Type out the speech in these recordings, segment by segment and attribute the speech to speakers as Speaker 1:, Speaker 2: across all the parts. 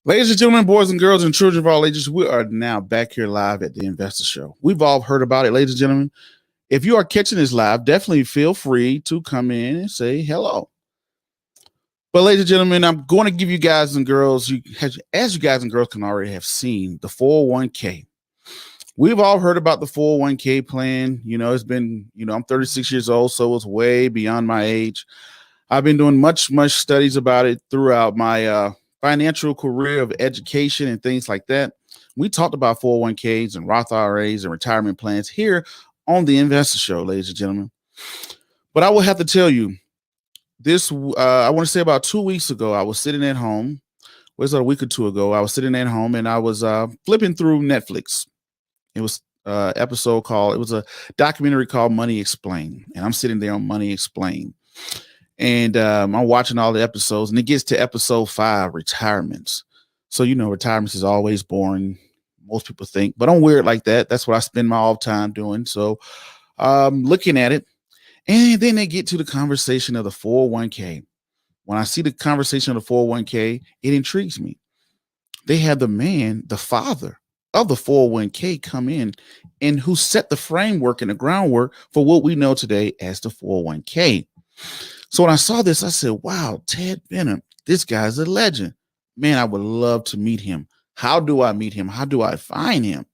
Speaker 1: Ladies and gentlemen, boys and girls, and children of all ages, we are now back here live at the Investor Show. We've all heard about it, ladies and gentlemen. If you are catching this live, definitely feel free to come in and say hello. But ladies and gentlemen, I'm going to give you guys and girls, as you guys and girls can already have seen, the 401k. We've all heard about the 401k plan. It's been, I'm 36 years old, so it's way beyond my age. I've been doing much studies about it throughout my financial career of education and things like that. We talked about 401ks and Roth IRAs and retirement plans here on the Investor Show, ladies and gentlemen. But I will have to tell you, I want to say about 2 weeks ago, I was sitting at home. Was it a week or two ago? I was sitting at home and I was flipping through Netflix. It was it was a documentary called Money Explained. And I'm sitting there on Money Explained. And I'm watching all the episodes, and it gets to episode 5, retirements. So, retirements is always boring. Most people think, but I'm weird like that. That's what I spend my all time doing. So looking at it, and then they get to the conversation of the 401k. When I see the conversation of the 401k, it intrigues me. They have the father of the 401k come in and who set the framework and the groundwork for what we know today as the 401k. So when I saw this, I said, wow, Ted Benna, this guy's a legend. Man, I would love to meet him. How do I meet him? How do I find him?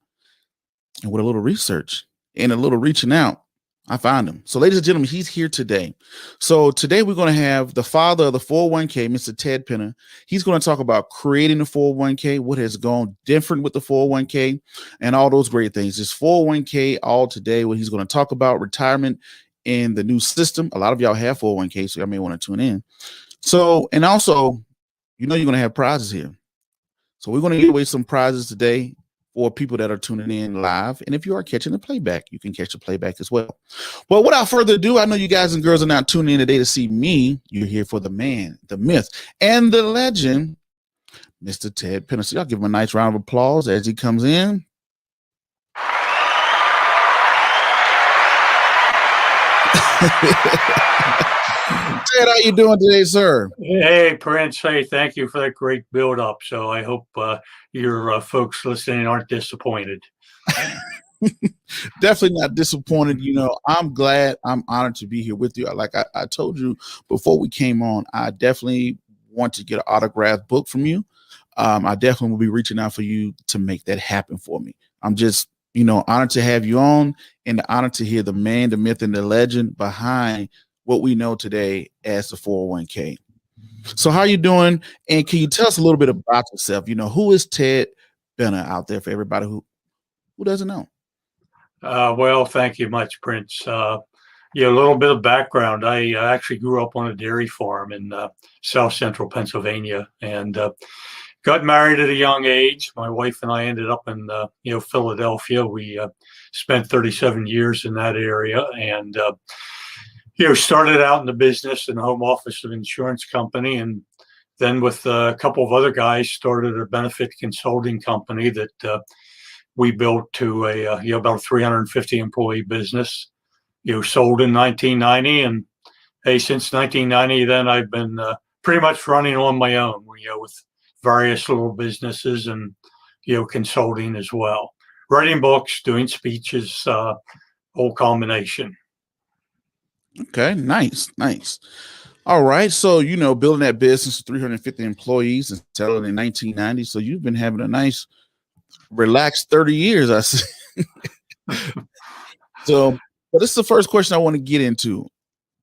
Speaker 1: And with a little research and a little reaching out, I found him. So ladies and gentlemen, he's here today. So today we're going to have the father of the 401k, Mr. Ted Benna. He's going to talk about creating the 401k, what has gone different with the 401k, and all those great things. This 401k all today, what he's going to talk about, retirement in the new system. A lot of y'all have 401k, so y'all may want to tune in. So, and also, you're going to have prizes here. So we're going to give away some prizes today for people that are tuning in live. And if you are catching the playback, you can catch the playback as well. Well, without further ado, I know you guys and girls are not tuning in today to see me. You're here for the man, the myth, and the legend, Mr. Ted Benna. So y'all give him a nice round of applause as he comes in. Ted, how you doing today, sir?
Speaker 2: Hey, Prince. Hey, thank you for that great build-up. So I hope your folks listening aren't disappointed.
Speaker 1: Definitely not disappointed. I'm glad, I'm honored to be here with you. Like I told you before we came on, I definitely want to get an autographed book from you. I definitely will be reaching out for you to make that happen for me. I'm just honored to have you on, and honored to hear the man, the myth, and the legend behind what we know today as the 401k. So how are you doing? And can you tell us a little bit about yourself? Who is Ted Benna out there for everybody who doesn't know?
Speaker 2: Well, thank you much, Prince. A little bit of background. I actually grew up on a dairy farm in South Central Pennsylvania, and got married at a young age. My wife and I ended up in Philadelphia. We spent 37 years in that area, and started out in the business and home office of an insurance company, and then with a couple of other guys started a benefit consulting company that we built to about a 350 employee business. Sold in 1990, and hey, since 1990, then I've been pretty much running on my own. With various little businesses and consulting as well, writing books, doing speeches, whole combination.
Speaker 1: Okay, nice. All right, so building that business with 350 employees and selling in 1990. So you've been having a nice, relaxed 30 years, I see. So, but this is the first question I want to get into.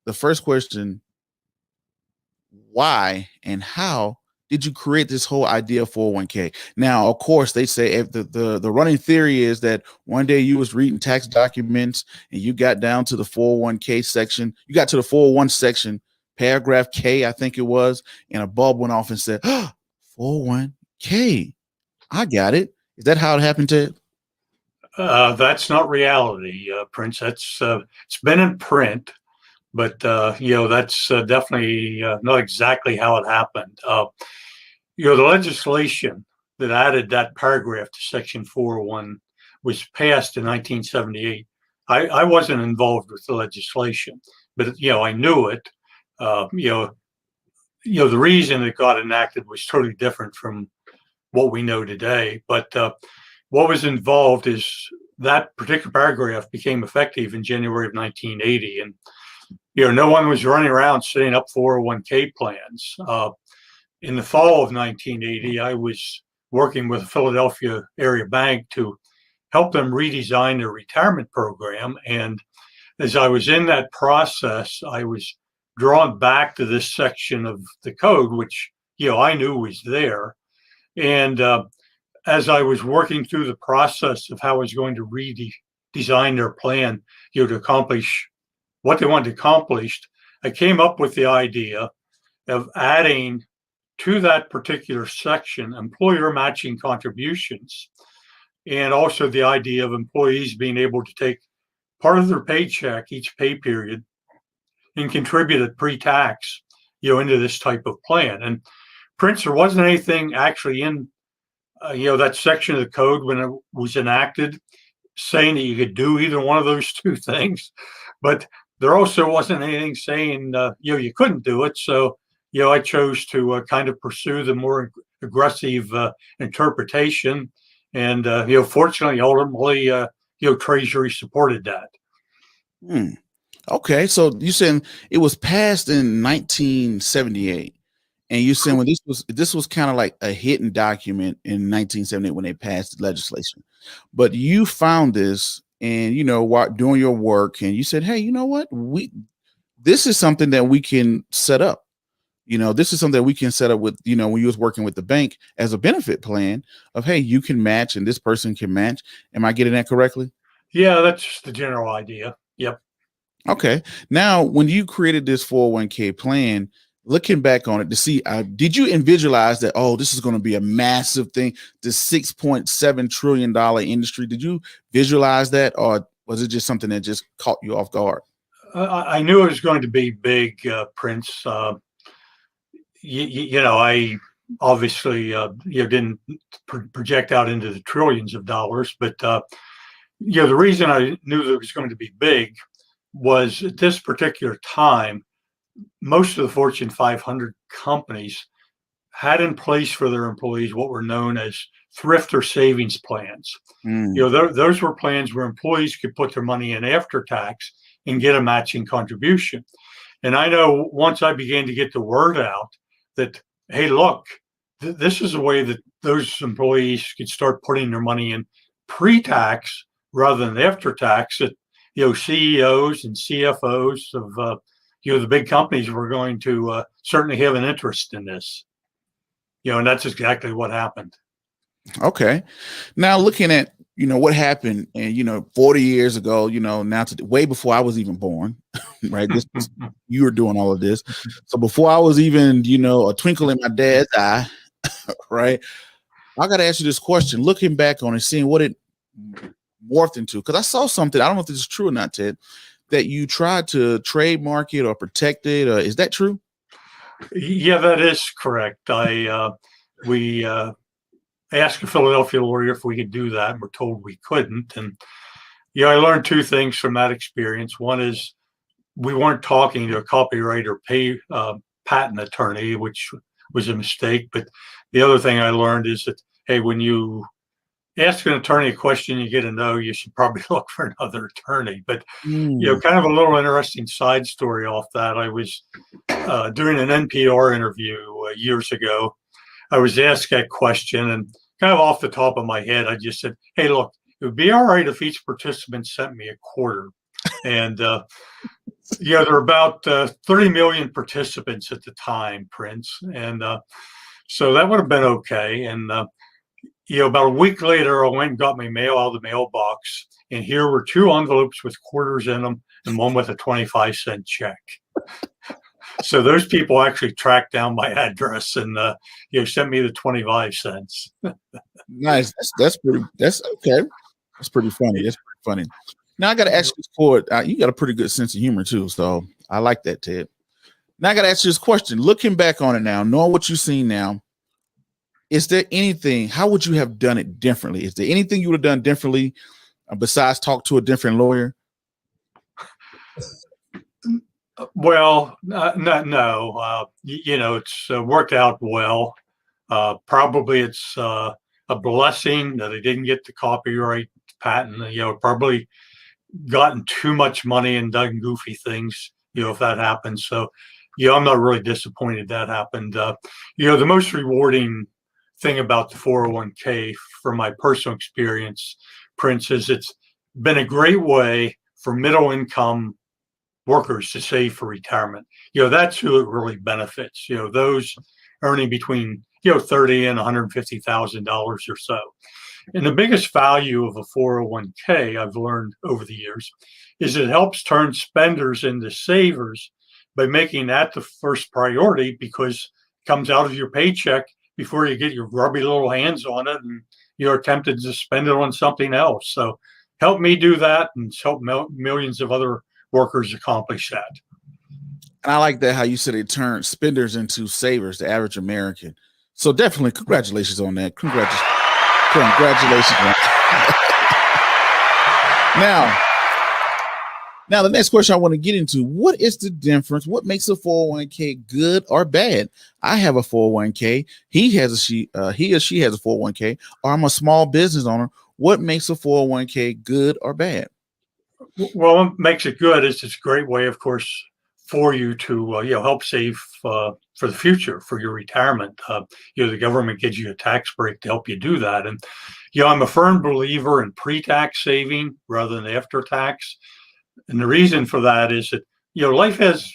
Speaker 1: The first question: why and how did you create this whole idea of 401k? Now, of course, they say if the running theory is that one day you was reading tax documents and you got down to the 401k section, you got to the 401 section, paragraph K, I think it was, and a bulb went off and said, oh, 401k. I got it. Is that how it happened, Ted?
Speaker 2: That's not reality, Prince. That's it's been in print, but that's definitely not exactly how it happened. The legislation that added that paragraph to Section 401 was passed in 1978. I wasn't involved with the legislation, but I knew it. The reason it got enacted was totally different from what we know today. But what was involved is that particular paragraph became effective in January of 1980. And, no one was running around setting up 401k plans. In the fall of 1980, I was working with a Philadelphia area bank to help them redesign their retirement program. And as I was in that process, I was drawn back to this section of the code, which, I knew was there. And as I was working through the process of how I was going to redesign their plan, to accomplish what they wanted accomplished, I came up with the idea of adding to that particular section employer matching contributions, and also the idea of employees being able to take part of their paycheck each pay period and contribute it pre-tax, into this type of plan. And Prince, there wasn't anything actually in that section of the code when it was enacted saying that you could do either one of those two things, but there also wasn't anything saying you couldn't do it. So I chose to kind of pursue the more aggressive interpretation, and fortunately, ultimately, Treasury supported that.
Speaker 1: Okay, so you said it was passed in 1978, and you said when this was kind of like a hidden document in 1978 when they passed the legislation, but you found this, and while doing your work, and you said, hey, you know what, this is something that we can set up. This is something that we can set up with, when you was working with the bank as a benefit plan of, hey, you can match and this person can match. Am I getting that correctly?
Speaker 2: Yeah, that's the general idea. Yep.
Speaker 1: Okay. Now, when you created this 401k plan, looking back on it to see, did you visualize that, oh, this is going to be a massive thing, the $6.7 trillion industry? Did you visualize that, or was it just something that just caught you off guard?
Speaker 2: I knew it was going to be big, Prince. I obviously didn't project out into the trillions of dollars, but the reason I knew that it was going to be big was at this particular time, most of the Fortune 500 companies had in place for their employees what were known as thrift or savings plans. Those were plans where employees could put their money in after tax and get a matching contribution. And I know once I began to get the word out that, hey, look, this is a way that those employees could start putting their money in pre-tax rather than after tax, that CEOs and CFOs of the big companies were going to certainly have an interest in this. And that's exactly what happened.
Speaker 1: Okay. Now looking at what happened, and 40 years ago, now to way before I was even born, right? You were doing all of this. So before I was even, a twinkle in my dad's eye, right? I got to ask you this question, looking back on it, seeing what it morphed into, because I saw something, I don't know if this is true or not, Ted, that you tried to trademark it or protect it. Is that true?
Speaker 2: Yeah, that is correct. We asked a Philadelphia lawyer if we could do that, and we're told we couldn't. And I learned two things from that experience. One is we weren't talking to a copyright or patent attorney, which was a mistake. But the other thing I learned is that, hey, when you ask an attorney a question you get a no, you should probably look for another attorney. But kind of a little interesting side story off that. I was doing an NPR interview years ago. I was asked that question, and kind of off the top of my head, I just said, hey, look, it would be all right if each participant sent me a quarter. And there were about 30 million participants at the time, Prince. And so that would have been okay. And about a week later, I went and got my mail out of the mailbox, and here were two envelopes with quarters in them and one with a 25-cent check. So those people actually tracked down my address and sent me the 25 cents.
Speaker 1: Nice. That's okay. That's pretty funny. Now I got to ask you this, you got a pretty good sense of humor too, so I like that, Ted. Now I got to ask you this question. Looking back on it now, knowing what you've seen now, is there anything, how would you have done it differently? Is there anything you would have done differently besides talk to a different lawyer?
Speaker 2: Well, no. It's worked out well. Probably it's a blessing that I didn't get the copyright patent. Probably gotten too much money and done goofy things, if that happens. So, I'm not really disappointed that happened. The most rewarding thing about the 401k from my personal experience, Prince, is it's been a great way for middle income workers to save for retirement. That's who it really benefits. Those earning between, 30 and $150,000 or so. And the biggest value of a 401k I've learned over the years is it helps turn spenders into savers by making that the first priority, because it comes out of your paycheck before you get your grubby little hands on it and you're tempted to spend it on something else. So help me do that and help millions of other workers accomplish that.
Speaker 1: And I like that how you said it turned spenders into savers, the average American. So definitely congratulations on that. Congratulations. Now the next question I want to get into, what is the difference? What makes a 401k good or bad? I have a 401k. He or she has a 401k, or I'm a small business owner. What makes a 401k good or bad?
Speaker 2: Well, what makes it good is it's a great way, of course, for you to help save for the future, for your retirement. The government gives you a tax break to help you do that. And I'm a firm believer in pre-tax saving rather than after tax. And the reason for that is that life has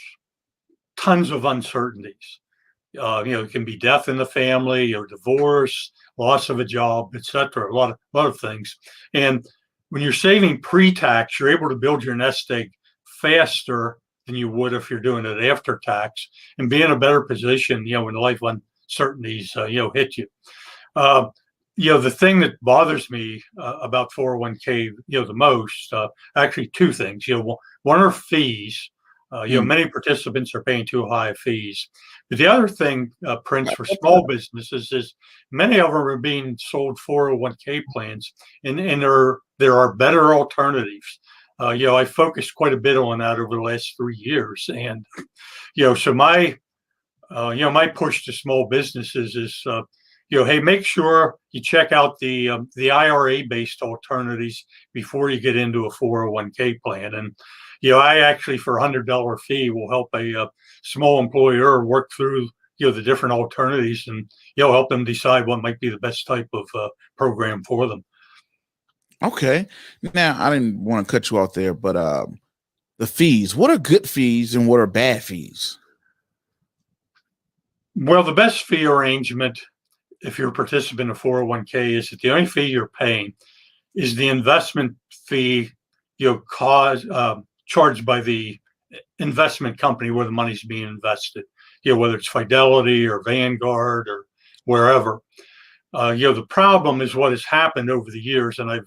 Speaker 2: tons of uncertainties. It can be death in the family, or divorce, loss of a job, etc. A lot of things. And when you're saving pre-tax, you're able to build your nest egg faster than you would if you're doing it after tax, and be in a better position, when life uncertainties, hit you. The thing that bothers me about 401k, the most, actually two things. One are fees. Many participants are paying too high fees. But the other thing, Prince, for small businesses is many of them are being sold 401k plans, and there are better alternatives. I focused quite a bit on that over the last 3 years, and so my push to small businesses is hey, make sure you check out the IRA based alternatives before you get into a 401k plan. And I actually, for $100 fee, will help a small employer work through the different alternatives, and help them decide what might be the best type of program for them.
Speaker 1: Okay. Now, I didn't want to cut you off there, but the fees, what are good fees and what are bad fees?
Speaker 2: Well, the best fee arrangement, if you're a participant in a 401k, is that the only fee you're paying is the investment fee charged by the investment company where the money's being invested, whether it's Fidelity or Vanguard or wherever. The problem is what has happened over the years, and I've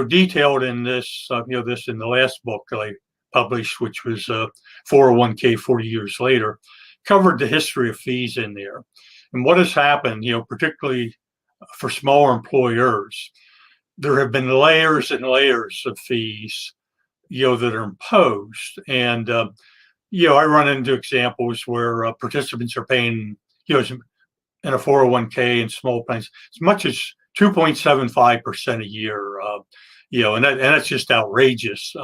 Speaker 2: detailed in this, this in the last book that I published, which was 401k 40 years later, covered the history of fees in there. And what has happened, particularly for smaller employers, there have been layers and layers of fees, that are imposed. And, I run into examples where participants are paying, in a 401k and small plans, as much as 2.75% a year, and that's just outrageous.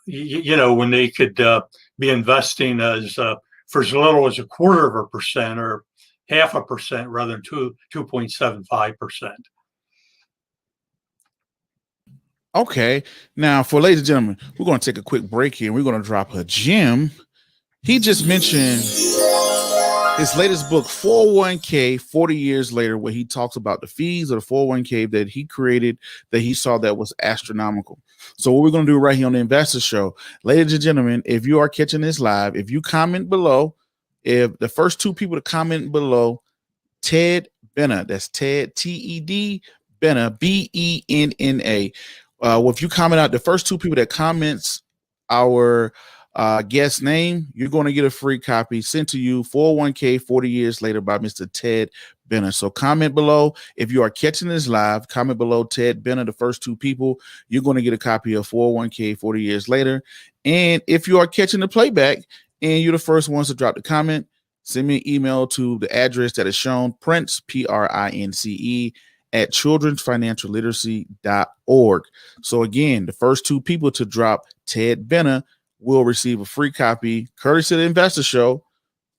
Speaker 2: When they could be investing for as little as 0.25% or 0.5% rather than 2.75%.
Speaker 1: Okay. Now, for ladies and gentlemen, we're going to take a quick break here, and we're going to drop a gem. He just mentioned his latest book, 401k 40 Years Later, where he talks about the fees of the 401k that he created, that he saw that was astronomical. So what we're going to do right here on the Investor Show, ladies and gentlemen, if you are catching this live, if you comment below, if the first two people to comment below, Ted Benna, that's Ted, T-E-D, Benna, B-E-N-N-A. Well, if you comment out the first two people that comments our guest name, you're going to get a free copy sent to you, 401k 40 Years Later by Mr. Ted Benna. So comment below. If you are catching this live, comment below Ted Benna, the first two people, you're going to get a copy of 401k 40 Years Later. And if you are catching the playback and you're the first ones to drop the comment, send me an email to the address that is shown, Prince, Prince, at children'sfinancialliteracy.org. So again, the first two people to drop Ted Benna will receive a free copy, courtesy of the Investor Show,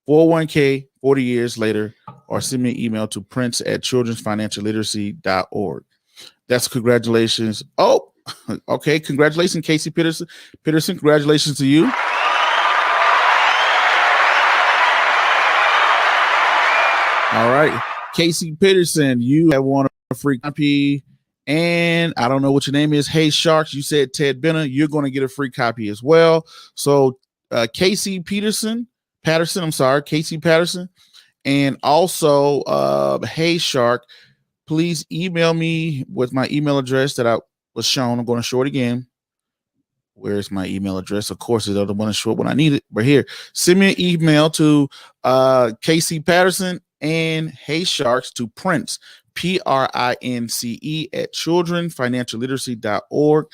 Speaker 1: 401k 40 years later, or send me an email to Prince at children'sfinancialliteracy.org. That's congratulations. Oh, okay. Congratulations, Casey Peterson. Congratulations to you. All right. Casey Peterson, you have won a free copy. And I don't know what your name is. Hey, Sharks, you said Ted Benna. You're going to get a free copy as well. So Casey Patterson, Casey Patterson. And also, Hey, Shark, please email me with my email address that I was shown. I'm going to show it again. Where's my email address? Of course, it's the one to show it when I need it. But here, send me an email to Casey Patterson and Hey Sharks to Prince, Prince, at childrenfinancialliteracy.org.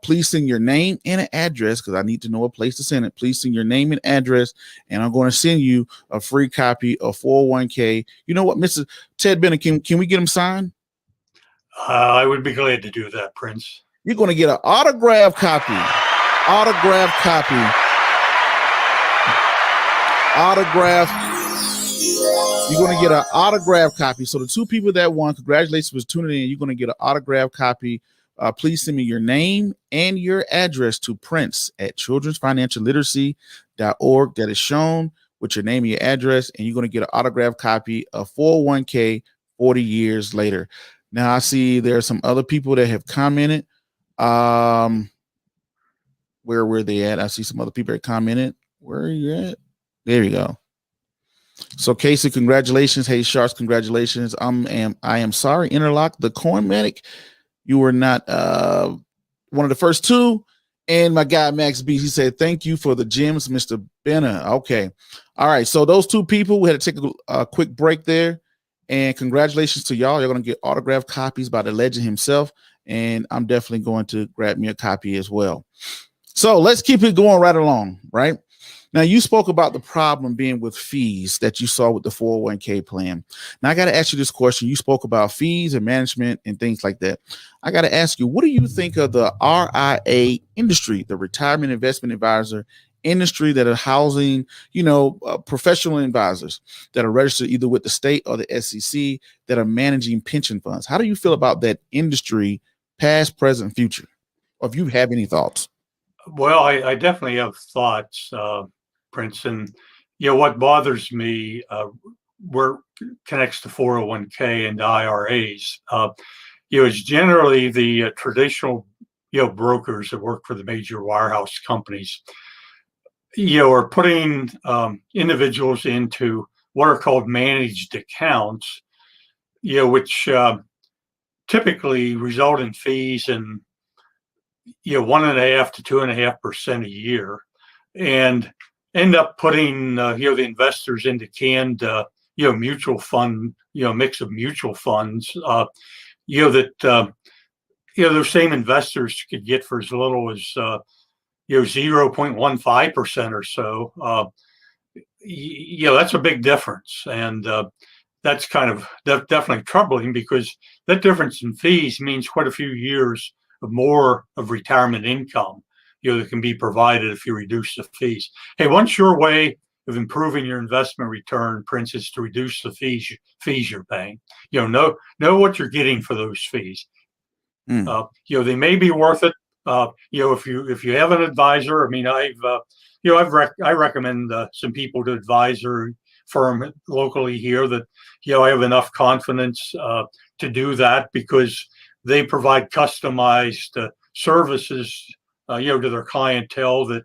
Speaker 1: Please send your name and an address because I need to know a place to send it. Please send your name and address, and I'm going to send you a free copy of 401k. You know what, Mr. Ted Benna, can we get him signed?
Speaker 2: I would be glad to do that, Prince.
Speaker 1: You're going to get an autographed copy. You're going to get an autographed copy. So the two people that won, congratulations for tuning in. You're going to get an autographed copy. Please send me your name and your address to Prince at children'sfinancialliteracy.org. That is shown with your name and your address, and you're going to get an autographed copy of 401k 40 years later. Now I see there are some other people that have commented. Where were they at? I see some other people that commented. Where are you at? There you go. So Casey, congratulations. Hey Sharks, congratulations. I am sorry, Interlock, the Coin Medic. You were not one of the first two. And my guy Max B, he said, thank you for the gems, Mr. Benna. Okay. All right. So those two people, we had to take a quick break there. And congratulations to y'all. You're going to get autographed copies by the legend himself. And I'm definitely going to grab me a copy as well. So let's keep it going right along, right? Now, you spoke about the problem being with fees that you saw with the 401k plan. Now, I got to ask you this question. You spoke about fees and management and things like that. I got to ask you, what do you think of the RIA industry, the retirement investment advisor industry that are housing, professional advisors that are registered either with the state or the SEC that are managing pension funds? How do you feel about that industry, past, present, future? Or if you have any thoughts?
Speaker 2: Well, I definitely have thoughts, Prince. And, what bothers me where connects to 401k and IRAs, is generally the traditional, brokers that work for the major wirehouse companies, are putting individuals into what are called managed accounts, which typically result in fees and 1.5% to 2.5% a year, and end up putting the investors into canned mutual fund mix of mutual funds that those same investors could get for as little as 0.15% or so. That's a big difference, and that's kind of definitely troubling because that difference in fees means quite a few years more of retirement income, that can be provided if you reduce the fees. Hey, one sure way of improving your investment return, Prince, is to reduce the fees you're paying. Know what you're getting for those fees. They may be worth it. If you have an advisor, I mean, I recommend some people to advisor firm locally here that I have enough confidence to do that because they provide customized services, to their clientele that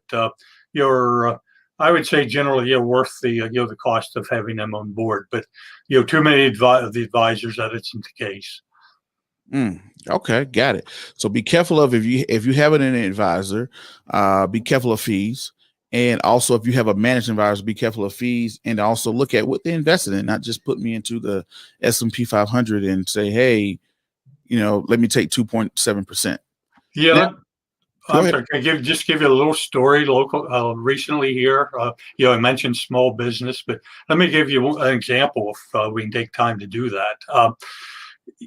Speaker 2: I would say generally worth the the cost of having them on board. But too many of the advisors that isn't the case.
Speaker 1: Okay, got it. So be careful of if you have an advisor, be careful of fees. And also, if you have a managed advisor, be careful of fees, and also look at what they invested in, not just put me into the S&P 500 and say, hey, let me take 2.7%.
Speaker 2: Yeah.
Speaker 1: Go
Speaker 2: I'm
Speaker 1: ahead.
Speaker 2: sorry. Can I give you a little story local recently here? I mentioned small business, but let me give you an example if we can take time to do that.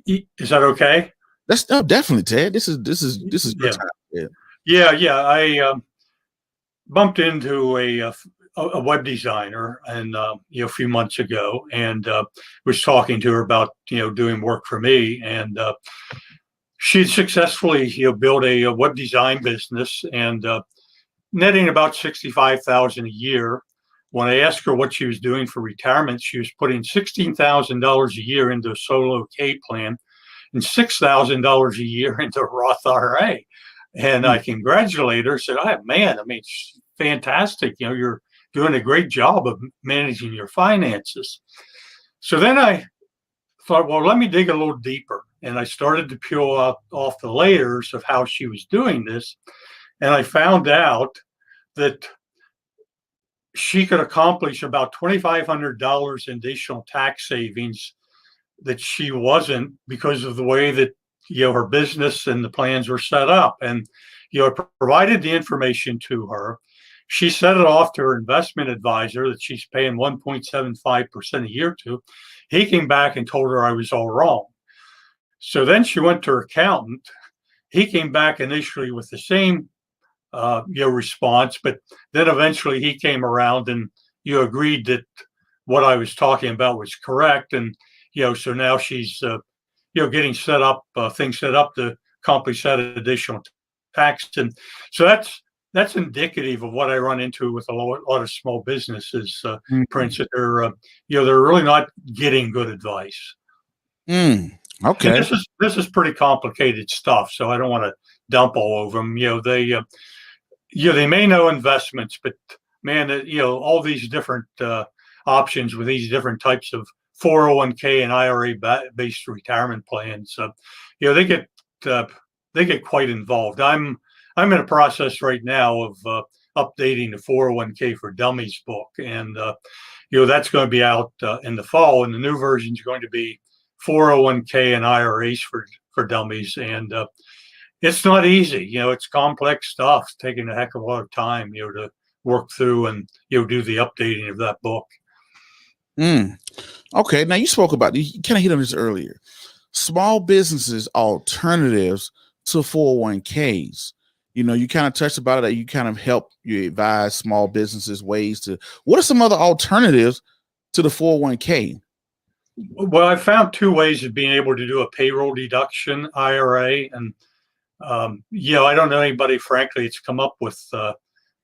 Speaker 2: Is that okay?
Speaker 1: That's definitely, Ted. This is your
Speaker 2: Yeah,
Speaker 1: time. Yeah.
Speaker 2: yeah. I bumped into a web designer and a few months ago, and was talking to her about doing work for me, and she'd successfully built a web design business and netting about 65,000 a year. When I asked her what she was doing for retirement, she was putting $16,000 a year into a solo K plan and $6,000 a year into a Roth IRA. And I congratulated her, said, "Oh man, I mean, it's fantastic. You're doing a great job of managing your finances." So then I thought, well, let me dig a little deeper. And I started to peel off the layers of how she was doing this. And I found out that she could accomplish about $2,500 in additional tax savings that she wasn't, because of the way that her business and the plans were set up. And I provided the information to her. She sent it off to her investment advisor that she's paying 1.75% a year to. He came back and told her I was all wrong. So then she went to her accountant. He came back initially with the same response, but then eventually he came around and agreed that what I was talking about was correct. And so now she's getting set up, things set up to accomplish that additional tax. And so that's indicative of what I run into with a lot of small businesses, Prince, that they're really not getting good advice.
Speaker 1: Okay.
Speaker 2: And this is pretty complicated stuff, so I don't want to dump all over them. They may know investments, but man, all these different options with these different types of 401k and IRA based retirement plans, they get quite involved. I'm in a process right now of updating the 401k for Dummies book, and that's going to be out in the fall, and the new version is going to be 401k and IRAs for Dummies, and it's not easy. It's complex stuff. It's taking a heck of a lot of time, to work through and do the updating of that book.
Speaker 1: Okay. Now you spoke about, you kind of hit on this earlier. Small businesses alternatives to 401ks. You kind of touched about it. You kind of you advise small businesses ways to. What are some other alternatives to the 401k?
Speaker 2: Well, I found two ways of being able to do a payroll deduction IRA, and I don't know anybody, frankly, it's come up with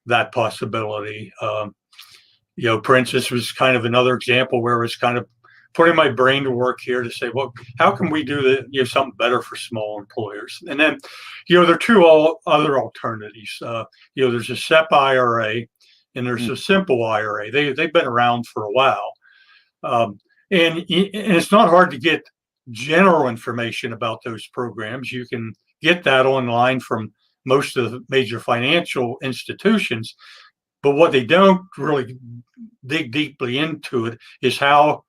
Speaker 2: that possibility. Prince, this was kind of another example where I was kind of putting my brain to work here to say, well, how can we do something better for small employers? And then, there are two other alternatives. There's a SEP IRA and there's a simple IRA. They've been around for a while. And it's not hard to get general information about those programs. You can get that online from most of the major financial institutions. But what they don't really dig deeply into it is how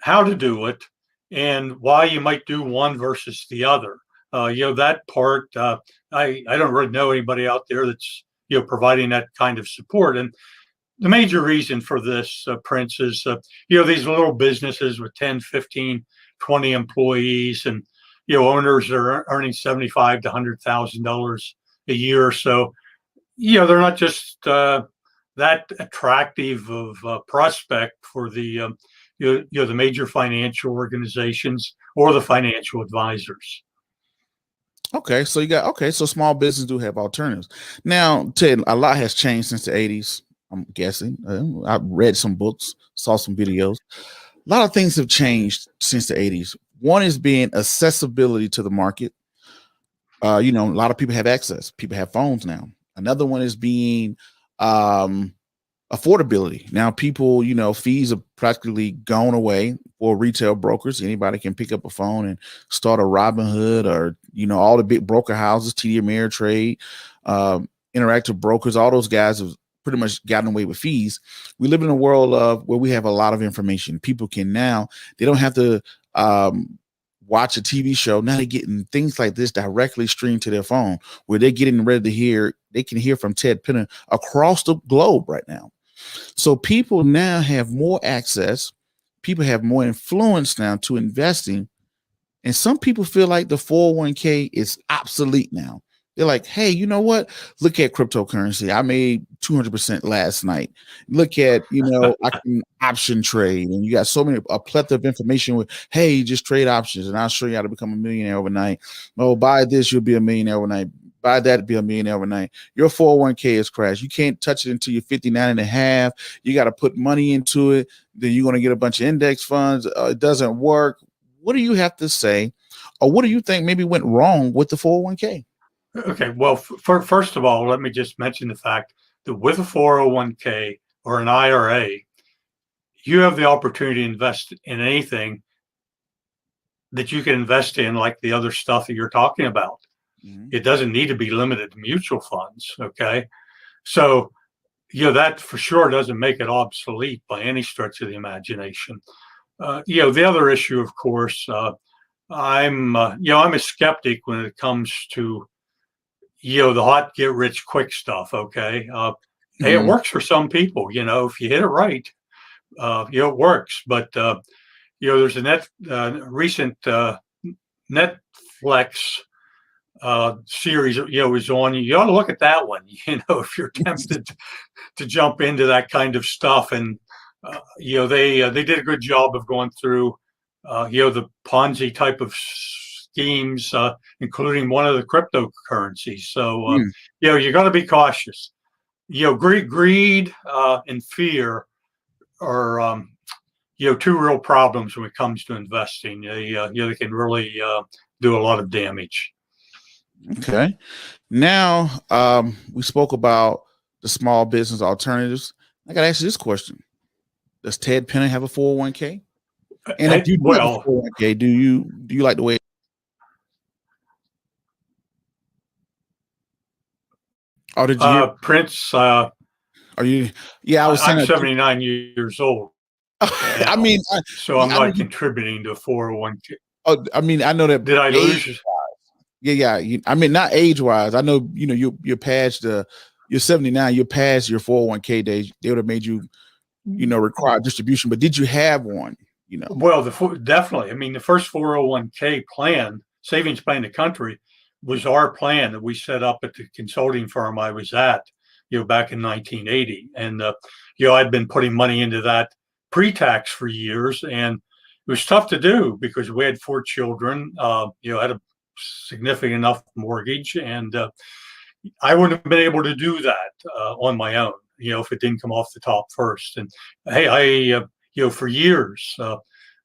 Speaker 2: to do it and why you might do one versus the other. That part, I don't really know anybody out there that's providing that kind of support. And the major reason for this, Prince, is these little businesses with 10, 15, 20 employees, and owners are earning $75,000 to $100,000 a year or so. They're not just that attractive of a prospect for the the major financial organizations or the financial advisors.
Speaker 1: Okay, so small business do have alternatives. Now, Ted, a lot has changed since the 80s. I'm guessing. I read some books, saw some videos. A lot of things have changed since the 80s. One is being accessibility to the market. A lot of people have access. People have phones now. Another one is being affordability. Now people, fees are practically gone away for retail brokers. Anybody can pick up a phone and start a Robinhood or, all the big broker houses, TD Ameritrade, Interactive Brokers, all those guys have pretty much gotten away with fees. We live in a world of where we have a lot of information. People can now, they don't have to watch a TV show. Now they're getting things like this directly streamed to their phone, where they're getting ready to hear. They can hear from Ted Benna across the globe right now. So people now have more access. People have more influence now to investing. And some people feel like the 401k is obsolete now. They're like, hey, you know what? Look at cryptocurrency. I made 200% last night. Look at, I can option trade. And you got a plethora of information with, hey, just trade options and I'll show you how to become a millionaire overnight. Oh, buy this, you'll be a millionaire overnight. Buy that, be a millionaire overnight. Your 401k is crashed. You can't touch it until you're 59 and a half. You got to put money into it. Then you're going to get a bunch of index funds. It doesn't work. What do you have to say? Or what do you think maybe went wrong with the 401k?
Speaker 2: Okay, well, first of all, let me just mention the fact that with a 401k or an IRA, you have the opportunity to invest in anything that you can invest in, like the other stuff that you're talking about. Mm-hmm. It doesn't need to be limited to mutual funds, okay? So, that for sure doesn't make it obsolete by any stretch of the imagination. The other issue, of course, I'm a skeptic when it comes to the hot get rich quick stuff. Okay. Hey, it works for some people, if you hit it right, it works. But, there's a recent Netflix series, was on. You ought to look at that one, if you're tempted to jump into that kind of stuff. And, they did a good job of going through, the Ponzi type of schemes, including one of the cryptocurrencies. So, you got to be cautious. Greed and fear are, two real problems when it comes to investing. They can really do a lot of damage.
Speaker 1: Okay. Now, we spoke about the small business alternatives. I got to ask you this question. Does Ted Benna have a 401k? And if you do have a 401k, do you like the way? Oh, did you hear?
Speaker 2: Prince?
Speaker 1: Are you? Yeah, I was saying.
Speaker 2: I'm 79 years old.
Speaker 1: I mean,
Speaker 2: I'm not contributing to a 401k.
Speaker 1: Oh, I mean, I know that.
Speaker 2: Did I lose you?
Speaker 1: Yeah. I mean, not age wise. I know, you're past you're 79. You're past your 401k days. They would have made you, require distribution. But did you have one?
Speaker 2: Well, definitely. I mean, the first 401k plan, savings plan in the country, was our plan that we set up at the consulting firm I was at, back in 1980. And, I'd been putting money into that pre-tax for years, and it was tough to do because we had 4 children, had a significant enough mortgage, and I wouldn't have been able to do that on my own, if it didn't come off the top first. And hey, for years,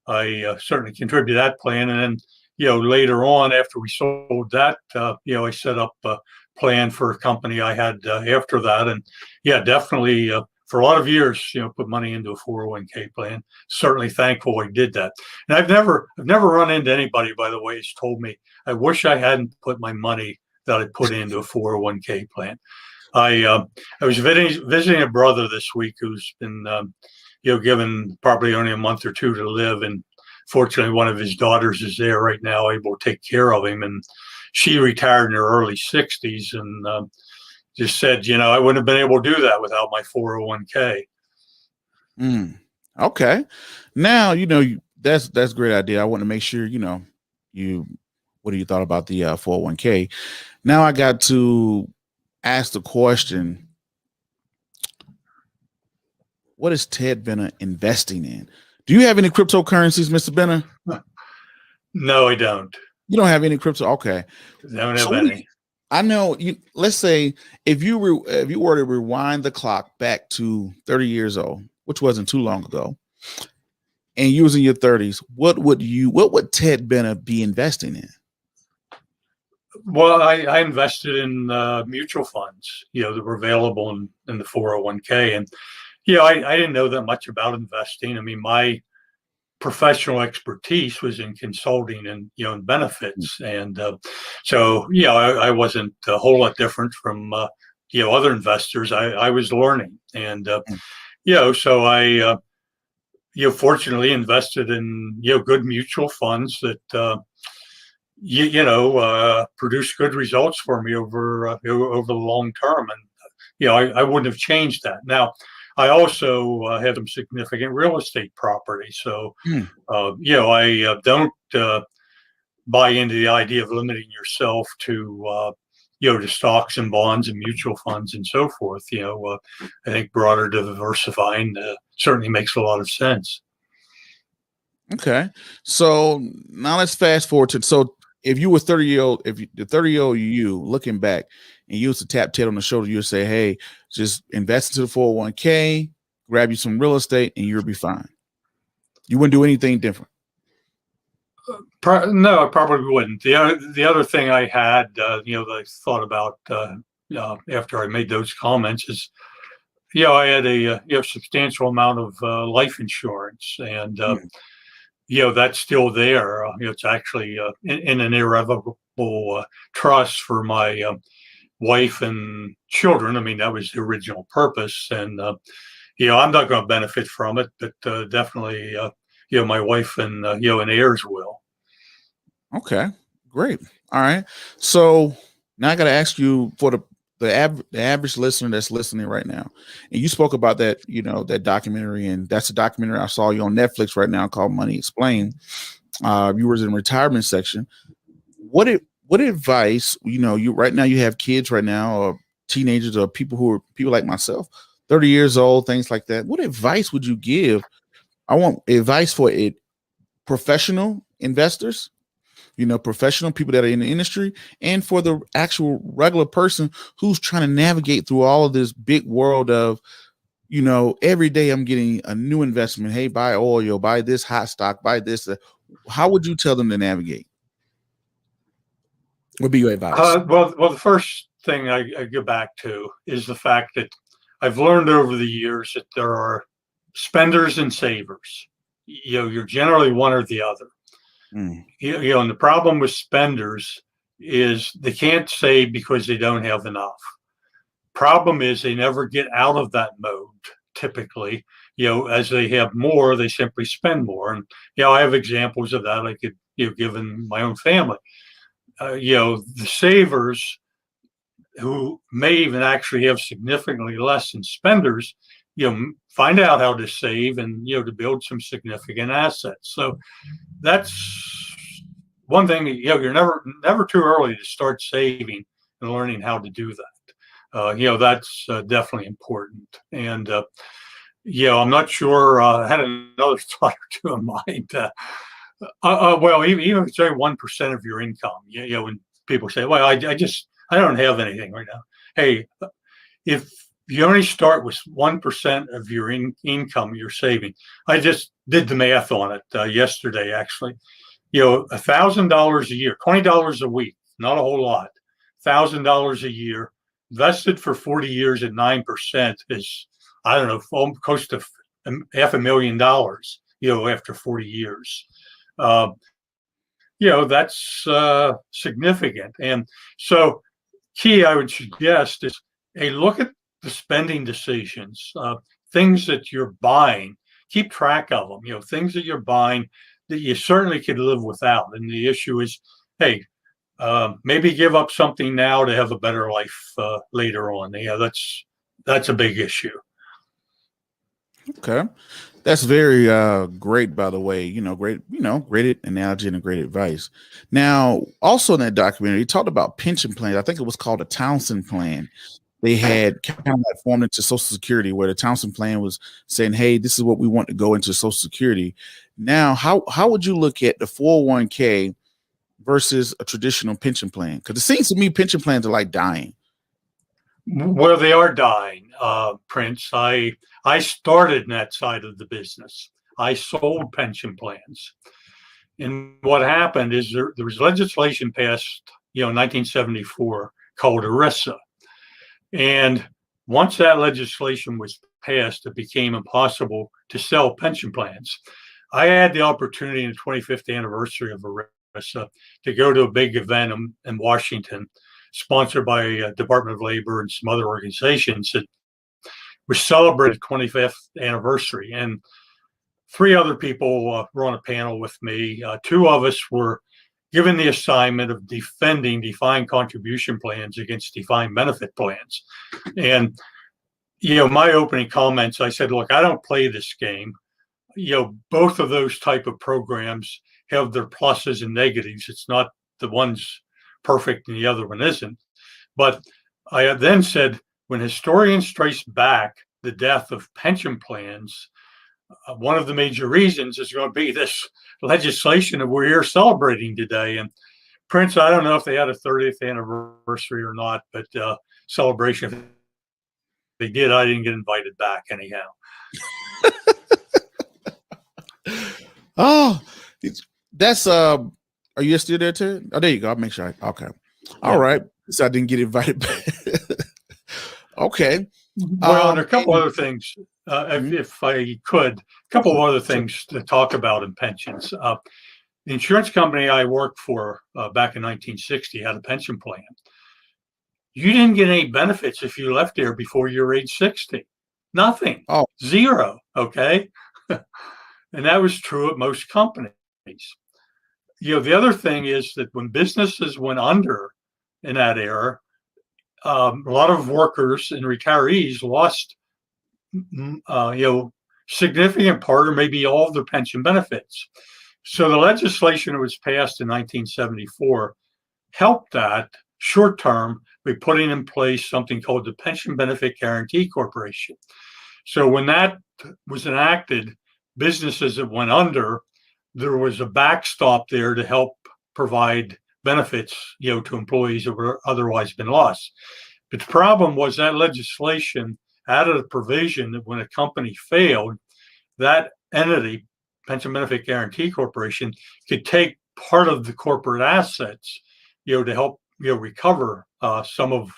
Speaker 2: I certainly contributed to that plan. And then, later on, after we sold that, I set up a plan for a company I had after that. And definitely for a lot of years, put money into a 401k plan. Certainly thankful I did that. And I've never run into anybody, by the way, who's told me, I wish I hadn't put my money that I put into a 401k plan. I was visiting a brother this week who's been, given probably only a month or 2 to live. And fortunately, one of his daughters is there right now, able to take care of him. And she retired in her early 60s and just said, I wouldn't have been able to do that without my 401k.
Speaker 1: Okay. Now, that's a great idea. I want to make sure, what do you thought about the 401k? Now I got to ask the question, what is Ted Benna investing in? Do you have any cryptocurrencies, Mr. Benna?
Speaker 2: No, I don't.
Speaker 1: You don't have any crypto? Okay.
Speaker 2: Don't have any.
Speaker 1: I know let's say if you were to rewind the clock back to 30 years old, which wasn't too long ago, and you was in your 30s, what would Ted Benna be investing in?
Speaker 2: Well, I invested in mutual funds, that were available in the 401k. And, I didn't know that much about investing. I mean, my professional expertise was in consulting and, and benefits. And so, I wasn't a whole lot different from, other investors. I was learning. And, so I, fortunately invested in, good mutual funds that, produced good results for me over the long term. And, I wouldn't have changed that. Now, I also have some significant real estate property. So,
Speaker 1: Hmm.
Speaker 2: I don't buy into the idea of limiting yourself to stocks and bonds and mutual funds and so forth. I think broader diversifying certainly makes a lot of sense.
Speaker 1: Okay. So now let's fast forward to, so if you were 30-year-old, if you, the 30-year-old you looking back and you was to tap Ted on the shoulder, you would say, hey, just invest into the 401k, grab you some real estate, and you'll be fine. You wouldn't do anything different.
Speaker 2: No, I probably wouldn't. The other thing I had, that I thought about after I made those comments is, I had a substantial amount of life insurance, and
Speaker 1: Mm.
Speaker 2: that's still there. It's actually in an irrevocable trust for my wife and children. I mean, that was the original purpose, and I'm not going to benefit from it, but definitely, my wife and and heirs will.
Speaker 1: Okay, great. All right. So now I got to ask you, for the average listener that's listening right now, and you spoke about that, that documentary, and that's a documentary I saw you on Netflix right now called Money Explained. You was in the retirement section. What advice, you right now, you have kids right now, or teenagers, or people like myself, 30 years old, things like that. What advice would you give? I want advice for professional investors, professional people that are in the industry, and for the actual regular person who's trying to navigate through all of this big world of, every day I'm getting a new investment. Hey, buy oil, buy this hot stock, buy this. How would you tell them to navigate? What would be your advice?
Speaker 2: Well, the first thing I go back to is the fact that I've learned over the years that there are spenders and savers. You're generally one or the other.
Speaker 1: Mm.
Speaker 2: And the problem with spenders is they can't save because they don't have enough. Problem is they never get out of that mode. Typically, as they have more, they simply spend more. And I have examples of that I could give in my own family. The savers, who may even actually have significantly less than spenders, find out how to save and to build some significant assets. So that's one thing. You're never too early to start saving and learning how to do that. That's definitely important. And I'm not sure. I had another thought or two in mind. Well, even if it's only 1% of your income, when people say, "Well, I don't have anything right now." Hey, if you only start with 1% of your income you're saving, I just did the math on it yesterday. Actually, $1,000 a year, $20 a week, not a whole lot. $1,000 a year vested for 40 years at 9% is, I don't know, close to $500,000. After 40 years. That's significant. And so, key I would suggest is, hey, look at the spending decisions, things that you're buying, keep track of them, things that you're buying that you certainly could live without. And the issue is, hey, maybe give up something now to have a better life later on. That's a big issue.
Speaker 1: Okay. That's very great, by the way. Great analogy and great advice. Now, also in that documentary, he talked about pension plans. I think it was called a Townsend plan. They had kind of like formed into Social Security, where the Townsend plan was saying, hey, this is what we want to go into Social Security. Now, how would you look at the 401k versus a traditional pension plan? Because it seems to me pension plans are like dying.
Speaker 2: Well, they are dying, Prince. I started in that side of the business. I sold pension plans. And what happened is there was legislation passed, in 1974 called ERISA. And once that legislation was passed, it became impossible to sell pension plans. I had the opportunity in the 25th anniversary of ERISA to go to a big event in Washington, sponsored by Department of Labor and some other organizations, that was celebrated 25th anniversary. And 3 other people were on a panel with me. 2 of us were given the assignment of defending defined contribution plans against defined benefit plans. And, my opening comments, I said, look, I don't play this game. Both of those type of programs have their pluses and negatives. It's not the one's perfect and the other one isn't. But I then said, when historians trace back the death of pension plans, one of the major reasons is going to be this legislation that we're here celebrating today. And Prince, I don't know if they had a 30th anniversary or not, but celebration. If they did, I didn't get invited back anyhow.
Speaker 1: Oh, that's are you still there, Ted? Oh, there you go. I'll make sure. Okay. All right. So I didn't get invited back. Okay.
Speaker 2: Well, and a couple other things, if I could, a couple of other things to talk about in pensions. The insurance company I worked for back in 1960 had a pension plan. You didn't get any benefits if you left there before you were age 60. Nothing.
Speaker 1: Oh.
Speaker 2: Zero. Okay. And that was true at most companies. The other thing is that when businesses went under in that era, a lot of workers and retirees lost, significant part or maybe all of their pension benefits. So the legislation that was passed in 1974 helped that short term by putting in place something called the Pension Benefit Guarantee Corporation. So when that was enacted, businesses that went under, there was a backstop there to help provide benefits, to employees that were otherwise been lost. But the problem was that legislation added a provision that when a company failed, that entity, Pension Benefit Guarantee Corporation, could take part of the corporate assets, to help, recover some of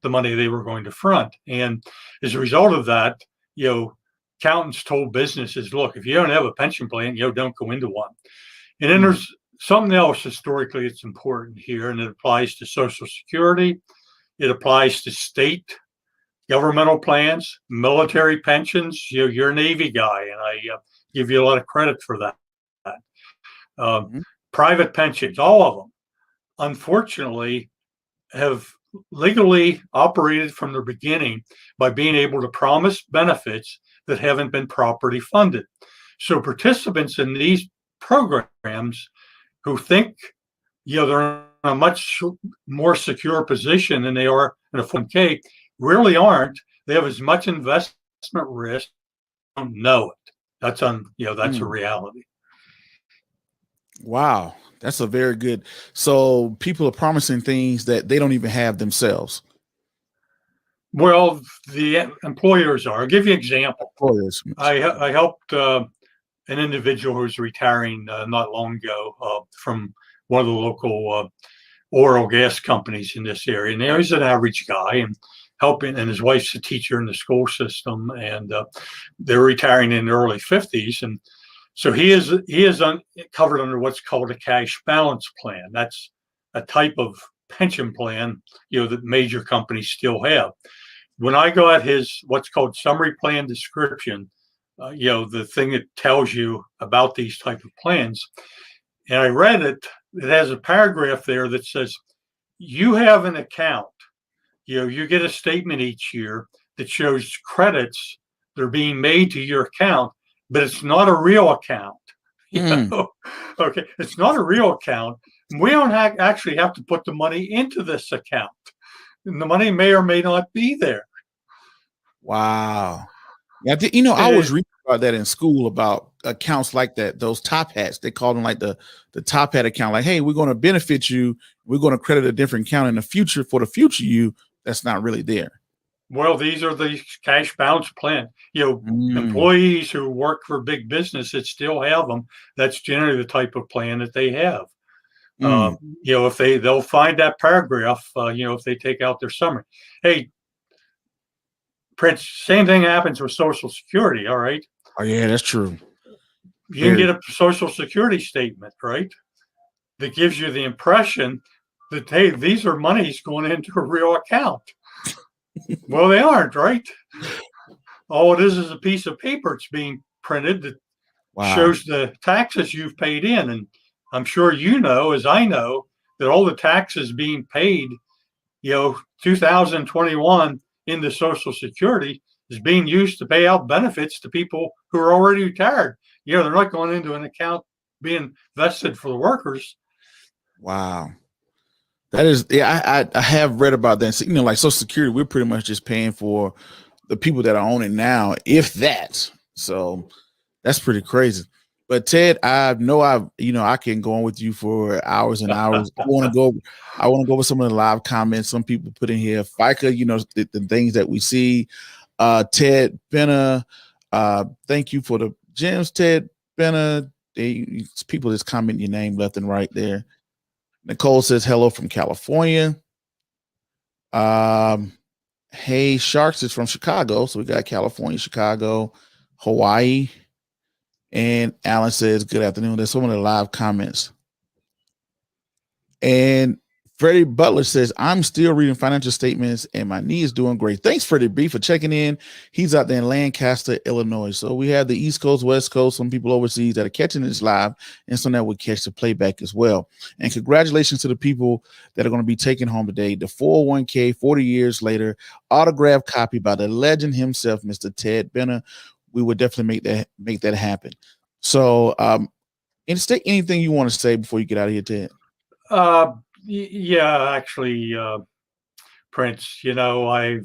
Speaker 2: the money they were going to front. And as a result of that, accountants told businesses, look, if you don't have a pension plan, don't go into one. And then there's something else historically that's important here, and it applies to Social Security. It applies to state governmental plans, military pensions. You're a Navy guy, and I give you a lot of credit for that. Private pensions, all of them, unfortunately, have legally operated from the beginning by being able to promise benefits that haven't been properly funded. So participants in these programs who think, they're in a much more secure position than they are in a 401k really aren't. They have as much investment risk. Don't know it. That's that's a reality.
Speaker 1: Wow. That's a very good. So people are promising things that they don't even have themselves.
Speaker 2: Well, the employers are. I'll give you an example.
Speaker 1: Employers.
Speaker 2: I helped an individual who was retiring not long ago from one of the local oil gas companies in this area. And he's an average guy and helping, and his wife's a teacher in the school system, and they're retiring in their early 50s. And so he is covered under what's called a cash balance plan. That's a type of pension plan, that major companies still have. When I go at his what's called summary plan description, the thing that tells you about these type of plans, and I read it, it has a paragraph there that says, you have an account, you get a statement each year that shows credits that are being made to your account, but it's not a real account. Okay, it's not a real account. We don't actually have to put the money into this account. And the money may or may not be there.
Speaker 1: Wow. Yeah, I was reading about that in school about accounts like that, those top hats. They call them like the top hat account. Like, hey, we're going to benefit you. We're going to credit a different account in the future for the future you that's not really there.
Speaker 2: Well, these are the cash balance plan. Employees who work for big business that still have them, that's generally the type of plan that they have. If they'll find that paragraph, if they take out their summary. Hey, Prince, same thing happens with Social Security, all right?
Speaker 1: Oh, yeah, that's true.
Speaker 2: You can get a Social Security statement, right? That gives you the impression that, hey, these are monies going into a real account. Well, they aren't, right? All it is a piece of paper. It's being printed that shows the taxes you've paid in. And I'm sure you know, as I know, that all the taxes being paid, 2021 into Social Security is being used to pay out benefits to people who are already retired. They're not going into an account being vested for the workers.
Speaker 1: Wow. That is, yeah, I have read about that. So, like Social Security, we're pretty much just paying for the people that are on it now, if that. So that's pretty crazy. But Ted, I know I can go on with you for hours and hours. I want to go over some of the live comments. Some people put in here, FICA, the things that we see. Ted Benna, thank you for the gems, Ted Benna. People just comment your name left and right there. Nicole says hello from California. Hey, Sharks is from Chicago. So we got California, Chicago, Hawaii. And Alan says, good afternoon. There's so many live comments. And Freddie Butler says, I'm still reading financial statements and my knee is doing great. Thanks, Freddie B, for checking in. He's out there in Lancaster, Illinois. So we have the East Coast, West Coast, some people overseas that are catching this live, and some that will catch the playback as well. And congratulations to the people that are going to be taking home today the 401k 40 years later, autographed copy by the legend himself, Mr. Ted Benna. We would definitely make that happen. So, anything you want to say before you get out of here, Ted?
Speaker 2: Yeah, actually, Prince, I've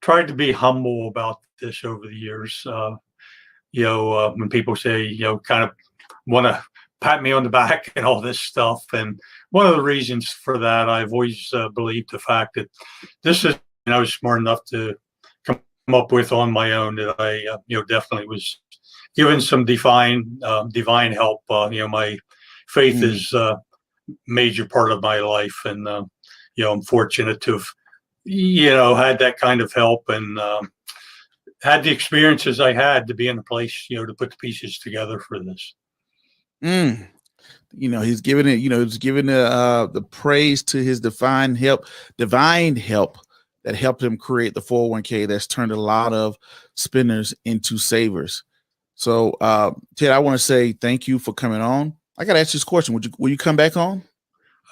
Speaker 2: tried to be humble about this over the years. When people say, kind of want to pat me on the back and all this stuff. And one of the reasons for that, I've always believed the fact that this is, I was smart enough to come up with on my own, that I, definitely was given some divine help. My faith is major part of my life, and I'm fortunate to have had that kind of help, and had the experiences I had to be in a place to put the pieces together for this.
Speaker 1: He's giving it, he's giving the praise to his divine help that helped him create the 401k that's turned a lot of spenders into savers. So Ted, I want to say thank you for coming on. I got to ask you this question. Will you come back on?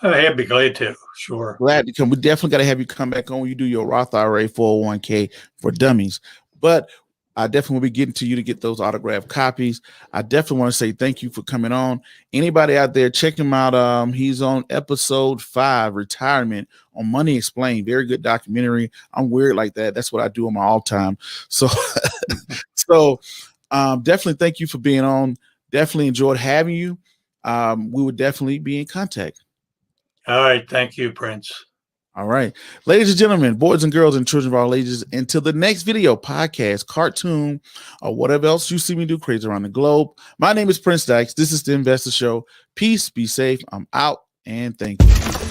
Speaker 2: I'd be glad to. Sure.
Speaker 1: Glad to come. We definitely got to have you come back on when you do your Roth IRA 401k for dummies. But I definitely will be getting to you to get those autographed copies. I definitely want to say thank you for coming on. Anybody out there, check him out. He's on episode 5, Retirement, on Money Explained. Very good documentary. I'm weird like that. That's what I do on my all time. So, definitely thank you for being on. Definitely enjoyed having you. We would definitely be in contact.
Speaker 2: All right. Thank you, Prince.
Speaker 1: All right. Ladies and gentlemen, boys and girls and children of all ages, until the next video, podcast, cartoon, or whatever else you see me do crazy around the globe. My name is Prince Dykes. This is the Investor Show. Peace, be safe. I'm out, and thank you.